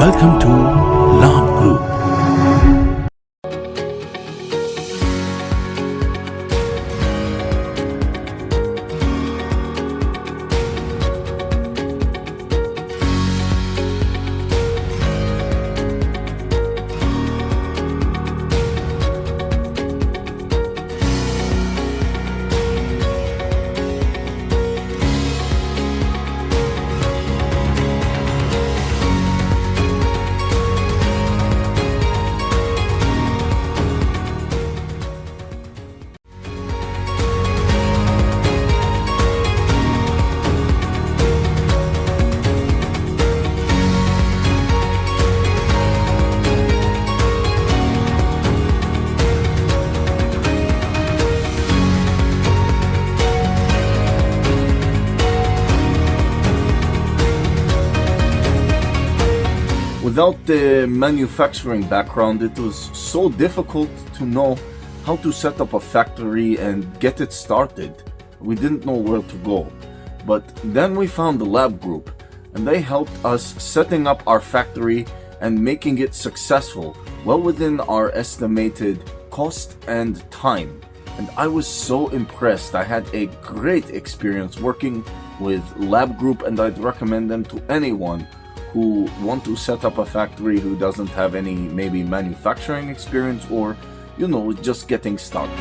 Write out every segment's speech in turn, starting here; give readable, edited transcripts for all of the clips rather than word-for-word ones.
Welcome to Labh Group. Without the manufacturing background, it was so difficult to know how to set up a factory and get it started. We didn't know where to go. But then we found the Labh Group, and they helped us setting up our factory and making it successful, well within our estimated cost and time. And I was so impressed. I had a great experience working with Labh Group, and I'd recommend them to anyone who want to set up a factory who doesn't have any maybe manufacturing experience or, just getting started.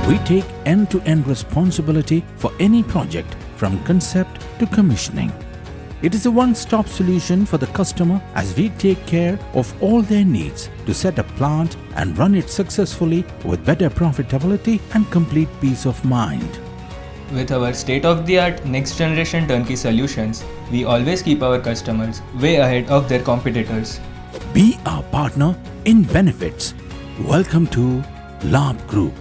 We take end-to-end responsibility for any project from concept to commissioning. It is a one-stop solution for the customer as we take care of all their needs to set a plant and run it successfully with better profitability and complete peace of mind. With our state-of-the-art next-generation turnkey solutions, we always keep our customers way ahead of their competitors. Be our partner in benefits. Welcome to Labh Group.